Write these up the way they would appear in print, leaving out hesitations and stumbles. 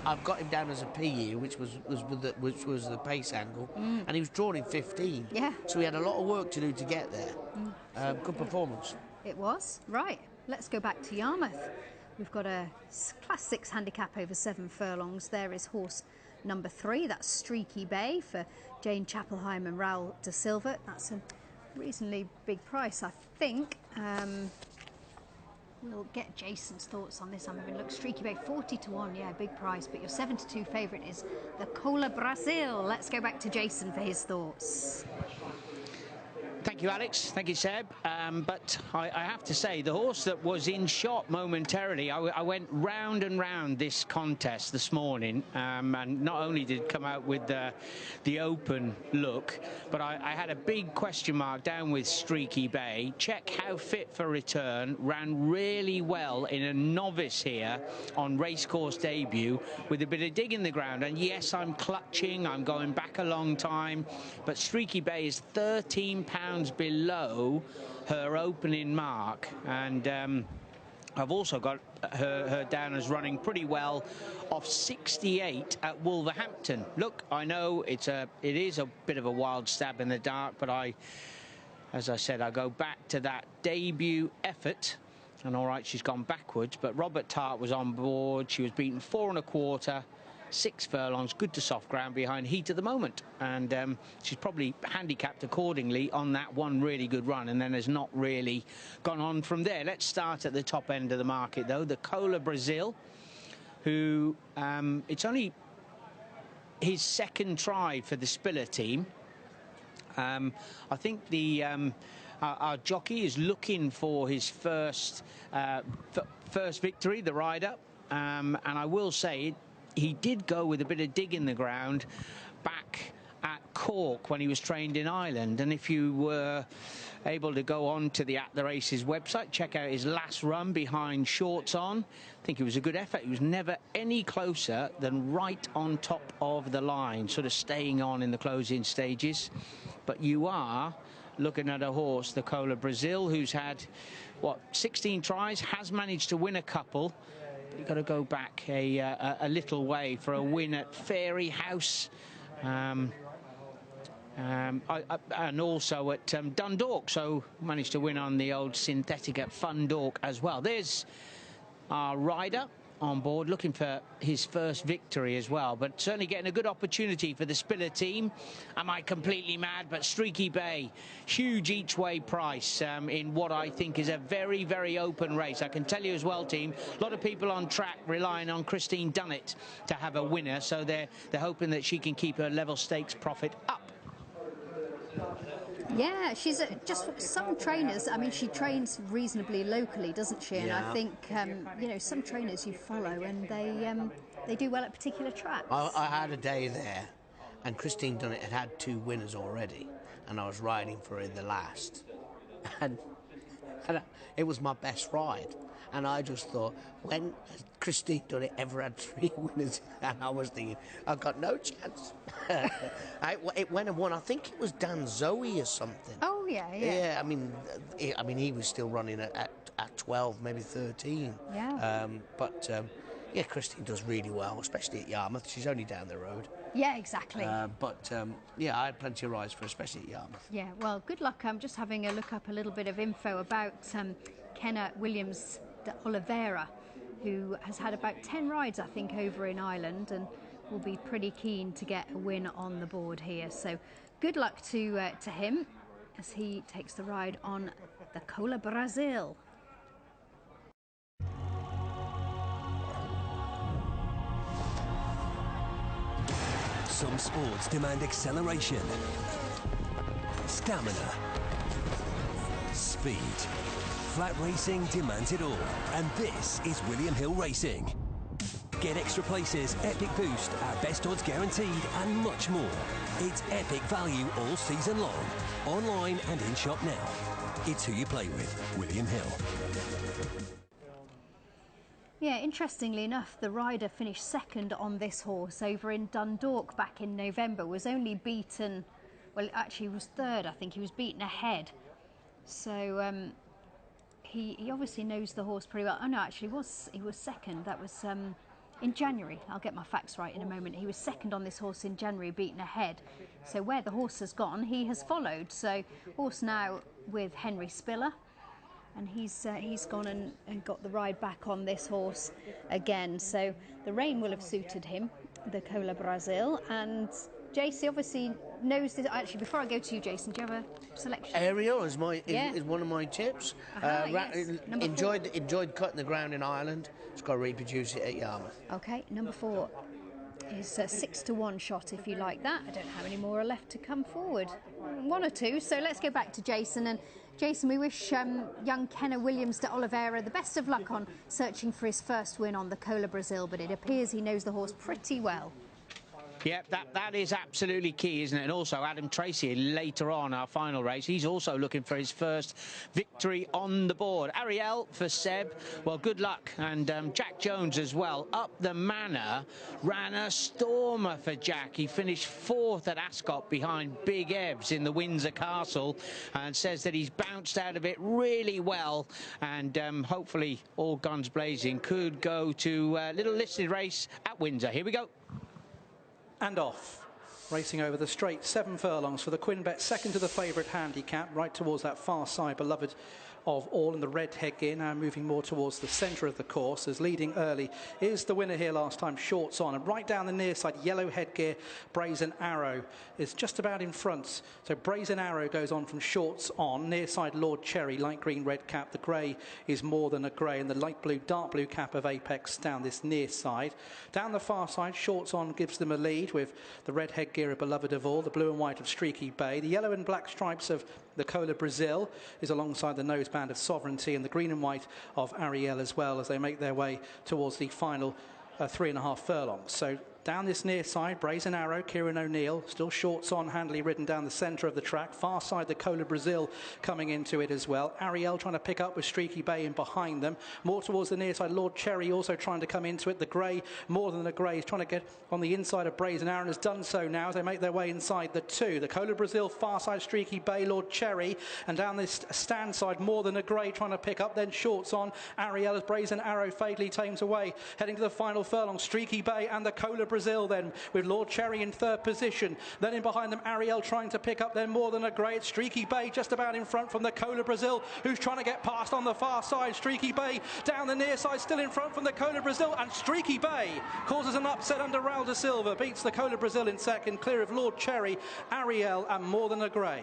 I've got him down as a PE, which was the pace angle, and he was drawn in 15. Yeah. So he had a lot of work to do to get there. Good performance. It was. Right, let's go back to Yarmouth. We've got a Class 6 handicap over 7 furlongs. There is horse number 3. That's Streaky Bay for Jane CHAPPLE-HYAM and Raoul de Silva. That's a reasonably big price, I think. We'll get Jason's thoughts on this. I'm having a look. Streaky Bay 40 to 1, yeah, big price. But your 7 to 2 favourite is the Cola Brazil. Let's go back to Jason for his thoughts. Thank you, Alex. Thank you, Seb. But I have to say, the horse that was in shot momentarily, I went round and round this contest this morning, and not only did it come out with the open look, but I had a big question mark down with Streaky Bay. Check how fit for return, ran really well in a novice here on racecourse debut with a bit of dig in the ground. And yes, I'm clutching, I'm going back a long time, but Streaky Bay is £13 below her opening mark, and I've also got her down as running pretty well off 68 at Wolverhampton. Look, I know it is a bit of a wild stab in the dark, but as I said, I go back to that debut effort, and all right, she's gone backwards, but Robert Tart was on board. She was beaten 4 1/4. 6 furlongs, good to soft ground behind Heat at the moment, and she's probably handicapped accordingly on that one really good run, and then has not really gone on from there. Let's start at the top end of the market though. The Cola Brazil, who it's only his second try for the Spiller team. I think our jockey is looking for his first victory, the rider, and I will say he did go with a bit of dig in the ground back at Cork when he was trained in Ireland. And if you were able to go on to the At the Races website, check out his last run behind Shorts On. I think it was a good effort. He was never any closer than right on top of the line, sort of staying on in the closing stages. But you are looking at a horse, the Cola Brazil, who's had, what, 16 tries, has managed to win a couple. You've got to go back a little way for a win at Fairy House, and also at Dundalk, so managed to win on the old synthetic at Fundalk as well. There's our rider on board, looking for his first victory as well, but certainly getting a good opportunity for the Spiller team. Am I completely mad? But Streaky Bay, huge each way price in what I think is a very, very open race. I can tell you as well, team, a lot of people on track relying on Christine Dunnett to have a winner, so they're hoping that she can keep her level stakes profit up. Yeah, she's just some trainers. I mean, she trains reasonably locally, doesn't she? And Yeah. I think you know, some trainers you follow, and they do well at particular tracks. I had a day there, and Christine Dunnett had 2 winners already, and I was riding for her in the last, and it was my best ride. And I just thought, when has Christine Dunnett ever had 3 winners? And I was thinking, I've got no chance. It went and won. I think it was Dan Zoe or something. Oh yeah. Yeah, I mean, he was still running at 12, maybe 13. Yeah. Yeah, Christine does really well, especially at Yarmouth. She's only down the road. Yeah, exactly. Yeah, I had plenty of rides for her, especially at Yarmouth. Yeah, well, good luck. I'm just having a look up a little bit of info about Kenna Williams de Oliveira, who has had about 10 rides, I think, over in Ireland, and will be pretty keen to get a win on the board here. So good luck to him as he takes the ride on the Cola Brazil. Some sports demand acceleration, stamina, speed. Flat racing demands it all, and this is William Hill Racing. Get extra places, epic boost, our best odds guaranteed, and much more. It's epic value all season long, online and in shop now. It's who you play with, William Hill. Yeah, interestingly enough, the rider finished second on this horse over in Dundalk back in November, was only beaten, well, actually he was third, I think. He was beaten ahead. So he obviously knows the horse pretty well. Oh no, actually he was second. That was in January. I'll get my facts right in a moment. He was second on this horse in January, beaten ahead. So where the horse has gone, he has followed. So horse now with Henry Spiller. And he's gone and got the ride back on this horse again. So the rain will have suited him, the Cola Brazil. And JC obviously knows this. Actually, before I go to you, Jason, do you have a selection? Ariel is one of my tips. Yes. Enjoyed cutting the ground in Ireland. It's got to reproduce it at Yarmouth. Okay, number 4 is a 6-1 shot if you like that. I don't know how many more are left to come forward. 1 or 2. So let's go back to Jason. And Jason, we wish young Kenna Williams de Oliveira the best of luck on searching for his first win on the Cola Brazil, but it appears he knows the horse pretty well. Yeah, that is absolutely key, isn't it? And also Adam Tracy later on, our final race, he's also looking for his first victory on the board. Ariel for Seb, well, good luck. And Jack Jones as well. Up the Manor ran a stormer for Jack. He finished 4th at Ascot behind Big Evs in the Windsor Castle, and says that he's bounced out of it really well. And hopefully, all guns blazing, could go to a little listed race at Windsor. Here we go. And off. Racing over the straight, 7 furlongs for the Quinbet, second to the favourite handicap, right towards that far side, beloved of all, in the red headgear, now moving more towards the centre of the course, as leading early is the winner here last time, Shorts On, and right down the near side, yellow headgear, Brazen Arrow is just about in front. So Brazen Arrow goes on from Shorts On, near side Lord Cherry, light green red cap, the grey is More Than a Grey, and the light blue dark blue cap of Apex down this near side. Down the far side, Shorts On gives them a lead with the red headgear of Beloved of All, the blue and white of Streaky Bay, the yellow and black stripes of the Cola Brazil is alongside the noseband of Sovereignty, and the green and white of Ariel as well, as they make their way towards the final 3.5 furlongs. So down this near side, Brazen Arrow, Kieran O'Neill, still Shorts On, handily ridden down the centre of the track. Far side, the Cola Brazil coming into it as well. Ariel trying to pick up with Streaky Bay in behind them. More towards the near side, Lord Cherry also trying to come into it. The grey, More Than a Grey, is trying to get on the inside of Brazen Arrow, and has done so now as they make their way inside the 2. The Cola Brazil, far side, Streaky Bay, Lord Cherry, and down this stand side, More Than a Grey trying to pick up, then Shorts On. Ariel as Brazen Arrow fatally tames away, heading to the final furlong. Streaky Bay and the Cola Brazil then, with Lord Cherry in 3rd position. Then in behind them, Ariel trying to pick up then More Than a Grey. It's Streaky Bay just about in front from the Cola Brazil, who's trying to get past on the far side. Streaky Bay down the near side, still in front from the Cola Brazil, and Streaky Bay causes an upset under Raul de Silva, beats the Cola Brazil in second, clear of Lord Cherry, Ariel and More Than a Grey.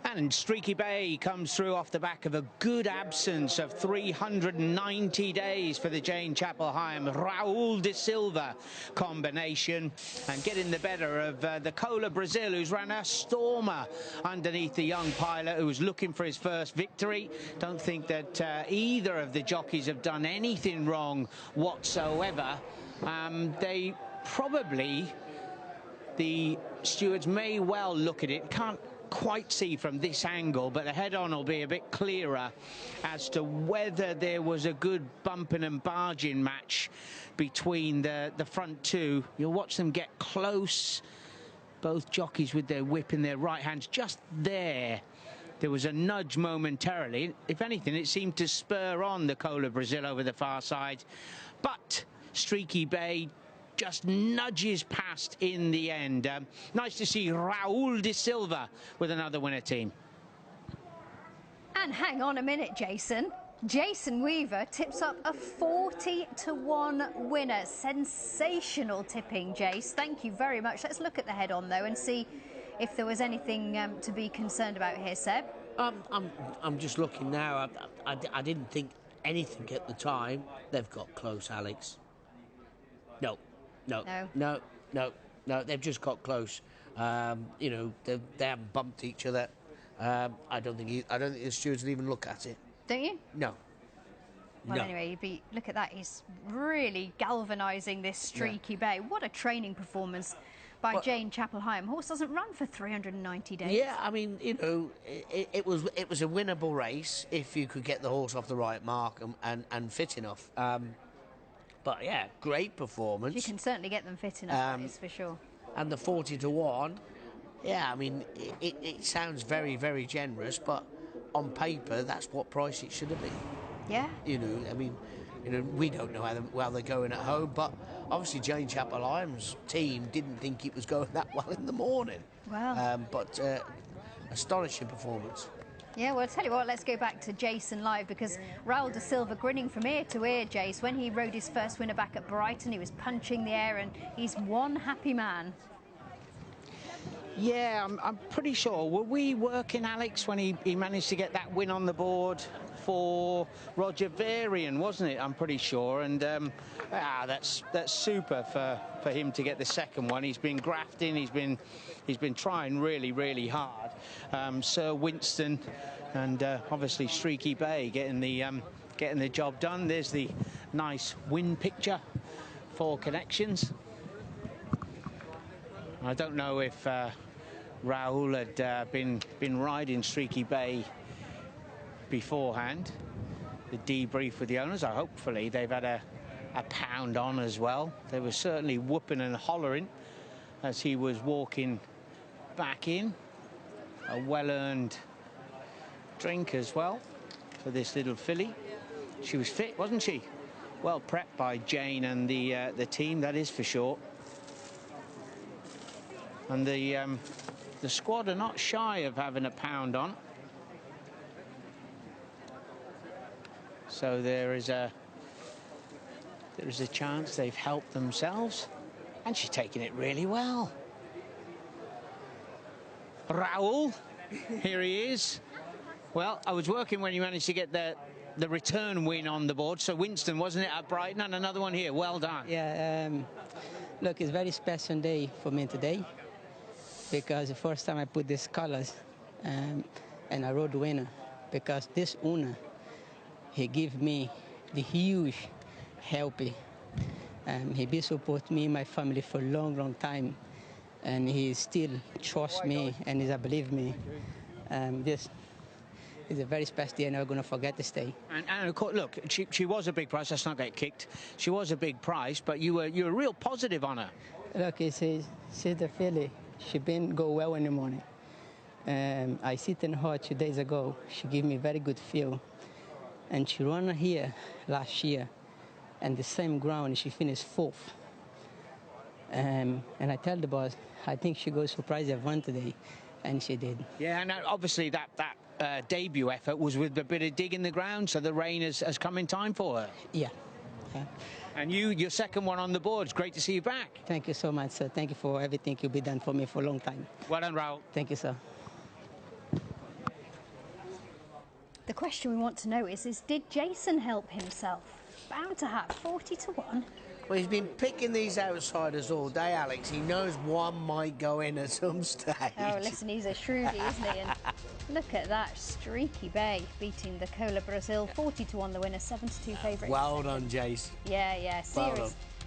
And Streaky Bay comes through off the back of a good absence of 390 days for the Jane CHAPPLE-HYAM Raul de Silva combination, and getting the better of the Cola Brazil, who's ran a stormer underneath the young pilot who was looking for his first victory. Don't think that either of the jockeys have done anything wrong whatsoever. They probably, the stewards may well look at it, can't quite see from this angle, but the head-on will be a bit clearer as to whether there was a good bumping and barging match between the front 2. You'll watch them get close, both jockeys with their whip in their right hands. Just there was a nudge momentarily. If anything, it seemed to spur on the Cola Brazil over the far side, but Streaky Bay just nudges past in the end. Nice to see Raul de Silva with another winner team. And hang on a minute, Jason. Jason Weaver tips up a 40-1 winner. Sensational tipping, Jace. Thank you very much. Let's look at the head-on, though, and see if there was anything to be concerned about here, Seb. I'm just looking now. I didn't think anything at the time. They've got close, Alex. No. They've just got close. You know, they haven't bumped each other. I don't think the stewards will even look at it. Don't you? No. Well, no. anyway, look at that. He's really galvanising this Streaky Bay. What a training performance by Jane CHAPPLE-HYAM. Horse doesn't run for 390 days. Yeah, I mean, you know, it was a winnable race if you could get the horse off the right mark and fit enough. But yeah, great performance. You can certainly get them fit enough, that is for sure. And the 40-1, yeah, I mean, it sounds very, very generous, but on paper, that's what price it should have been. Yeah. You know, I mean, you know, we don't know how well they're going at home, but obviously Jane CHAPPLE-HYAM's team didn't think it was going that well in the morning. Wow. But astonishing performance. Yeah, well, I'll tell you what, let's go back to Jason live, because Raul de Silva grinning from ear to ear, Jace. When he rode his first winner back at Brighton, he was punching the air, and he's one happy man. Yeah, I'm pretty sure. Were we working, Alex, when he managed to get that win on the board for Roger Varian, wasn't it? I'm pretty sure. And that's super for him to get the second one. He's been grafting. He's been trying really, really hard. Sir Winston and obviously Streaky Bay getting the job done. There's the nice win picture for Connections. I don't know if Raul had been riding Streaky Bay beforehand. The debrief with the owners, hopefully they've had a pound on as well. They were certainly whooping and hollering as he was walking back in. A well-earned drink as well for this little filly. She was fit, wasn't she? Well prepped by Jane and the team, that is for sure. And the squad are not shy of having a pound on. So there is a chance they've helped themselves, and she's taking it really well. Raul, here he is. Well, I was working when you managed to get the return win on the board. So Winston, wasn't it, at Brighton, and another one here. Well done. Yeah. Look, it's a very special day for me today, because the first time I put these colors and I rode the winner, because this owner, he gave me the huge help. He been support me and my family for a long, long time, and he still trusts me and he believe me. This is a very special day, and I'm not going to forget this day. And of course, look, she was a big price. Let's not get kicked. She was a big price, but you were real positive on her. Look, she's the filly. She didn't go well in the morning. I sit in her 2 days ago. She gave me very good feel. And she ran here last year, and the same ground, she finished 4th. And I tell the boss, I think she goes surprise everyone today, and she did. Yeah, and obviously that debut effort was with a bit of dig in the ground, so the rain has come in time for her. Yeah. And your second one on the board. It's great to see you back. Thank you so much, sir. Thank you for everything you've been done for me for a long time. Well done, Raul. Thank you, sir. The question we want to know is did Jason help himself? Bound to have 40 to 1. Well, he's been picking these outsiders all day, Alex. He knows one might go in at some stage. Oh, listen, he's a shrewdie, isn't he? And look at that, Streaky Bay beating the Cola Brazil, 40 to 1 the winner, 7 to 2 favourite. Well done, Jace. Yeah.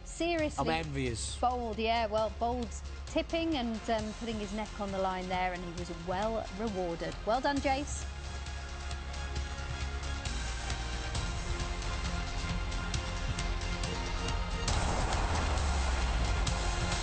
Seriously. I'm envious. Bold, yeah. Well, bold tipping and putting his neck on the line there, and he was well rewarded. Well done, Jace.